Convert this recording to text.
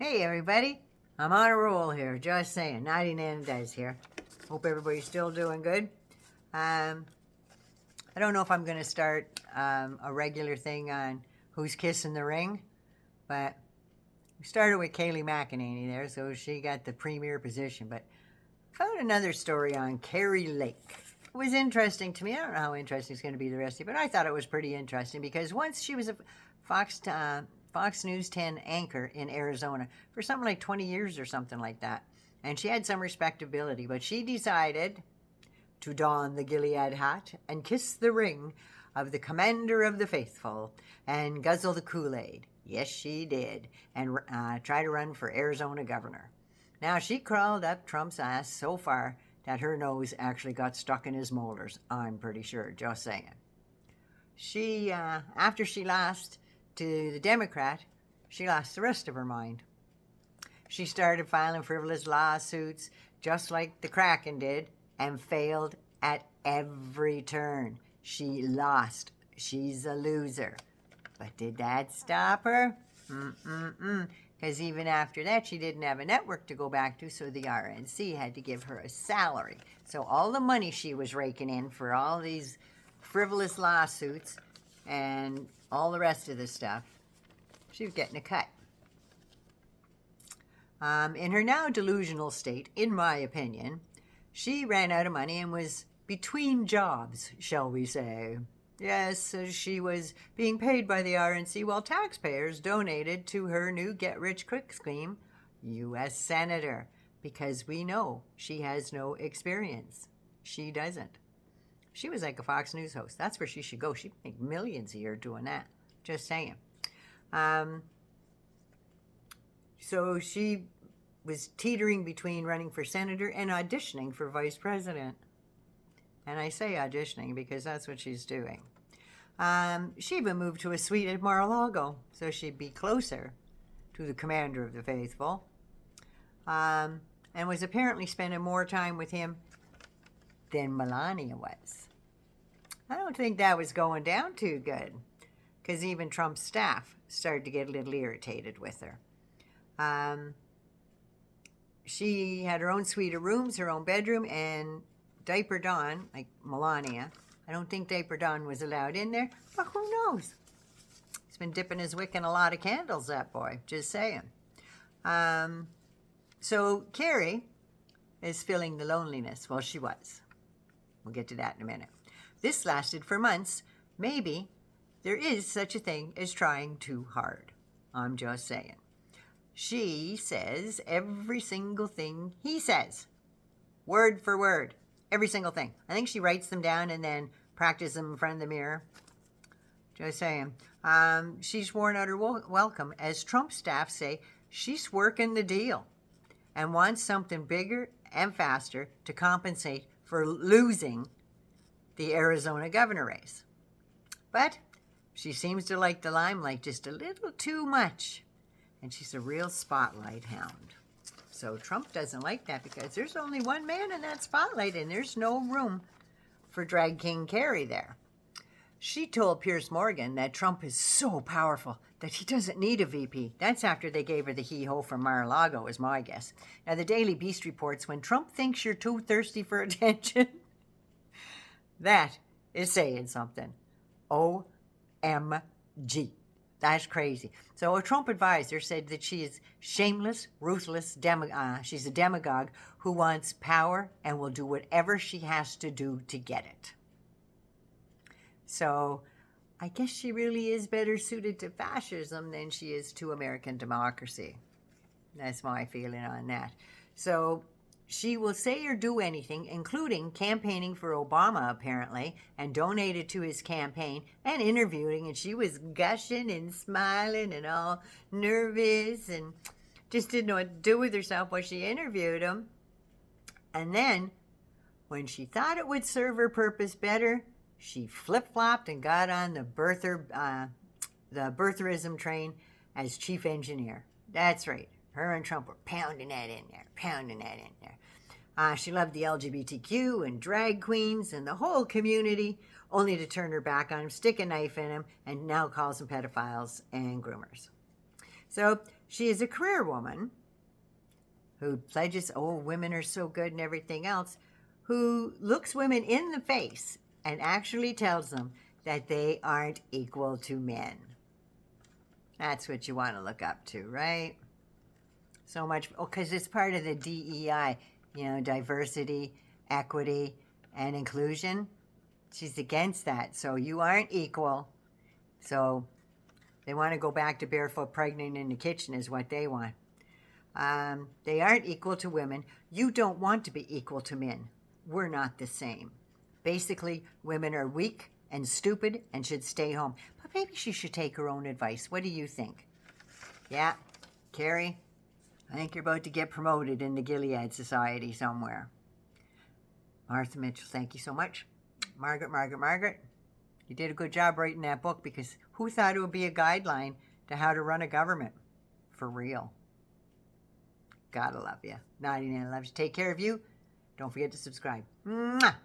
Hey everybody, I'm on a roll here, just saying. Naughty Nana Dice here. Hope everybody's still doing good. I don't know if I'm going to start a regular thing on who's kissing the ring, but we started with Kayleigh McEnany there, so she got the premier position. But found another story on Kari Lake. It was interesting to me. I don't know how interesting it's going to be the rest of it, but I thought it was pretty interesting because once she was a Fox News 10 anchor in Arizona for something like 20 years or something like that. And she had some respectability, but she decided to don the Gilead hat and kiss the ring of the commander of the faithful and guzzle the Kool-Aid. Yes, she did. And try to run for Arizona governor. Now, she crawled up Trump's ass so far that her nose actually got stuck in his molars. I'm pretty sure, just saying. She, after she lost to the Democrat, she lost the rest of her mind. She started filing frivolous lawsuits just like the Kraken did and failed at every turn. She lost. She's a loser. But did that stop her? Because even after that, she didn't have a network to go back to, so the RNC had to give her a salary. So all the money she was raking in for all these frivolous lawsuits and all the rest of the stuff, she was getting a cut. In her now delusional state, in my opinion, she ran out of money and was between jobs, shall we say. Yes, she was being paid by the RNC while taxpayers donated to her new get-rich-quick scheme, U.S. Senator, because we know she has no experience. She doesn't. She was like a Fox News host. That's where she should go. She'd make millions a year doing that. Just saying. So she was teetering between running for senator and auditioning for vice president. And I say auditioning because that's what she's doing. She even moved to a suite at Mar-a-Lago so she'd be closer to the commander of the faithful. And was apparently spending more time with him than Melania was. I don't think that was going down too good, because even Trump's staff started to get a little irritated with her. She had her own suite of rooms, her own bedroom, and Diaper Dawn, like Melania. I don't think Diaper Dawn was allowed in there, but who knows? He's been dipping his wick in a lot of candles, that boy, just saying. So Kari is feeling the loneliness. Well, she was. We'll get to that in a minute. This lasted for months. Maybe there is such a thing as trying too hard. I'm just saying. She says every single thing he says, word for word, every single thing. I think she writes them down and then practices them in front of the mirror. Just saying. She's worn out her welcome. As Trump staff say, she's working the deal and wants something bigger and faster to compensate for losing the Arizona governor race. But she seems to like the limelight just a little too much. And she's a real spotlight hound. So Trump doesn't like that because there's only one man in that spotlight and there's no room for Drag King Kari there. She told Piers Morgan that Trump is so powerful that he doesn't need a VP. That's after they gave her the hee-ho from Mar-a-Lago, is my guess. Now, the Daily Beast reports when Trump thinks you're too thirsty for attention, that is saying something. OMG. That's crazy. So a Trump advisor said that she is shameless, ruthless, she's a demagogue who wants power and will do whatever she has to do to get it. So I guess she really is better suited to fascism than she is to American democracy. That's my feeling on that. So she will say or do anything, including campaigning for Obama, apparently, and donated to his campaign and interviewing. And she was gushing and smiling and all nervous and just didn't know what to do with herself while she interviewed him. And then, when she thought it would serve her purpose better, she flip-flopped and got on the birtherism train as chief engineer. That's right. Her and Trump were pounding that in there. She loved the LGBTQ and drag queens and the whole community, only to turn her back on him, stick a knife in him, and now calls them pedophiles and groomers. So She is a career woman who pledges, oh, women are so good and everything else, who looks women in the face and actually tells them that they aren't equal to men. That's what you want to look up to, right? So much, because it's part of the DEI, diversity, equity, and inclusion. She's against that. So you aren't equal. So they want to go back to barefoot pregnant in the kitchen is what they want. They aren't equal to women. You don't want to be equal to men. We're not the same. Basically, women are weak and stupid and should stay home. But maybe she should take her own advice. What do you think? Yeah, Kari, I think you're about to get promoted in the Gilead Society somewhere. Martha Mitchell, thank you so much. Margaret, you did a good job writing that book, because who thought it would be a guideline to how to run a government? For real. Gotta love you. 99 loves you. Take care of you. Don't forget to subscribe. Mwah!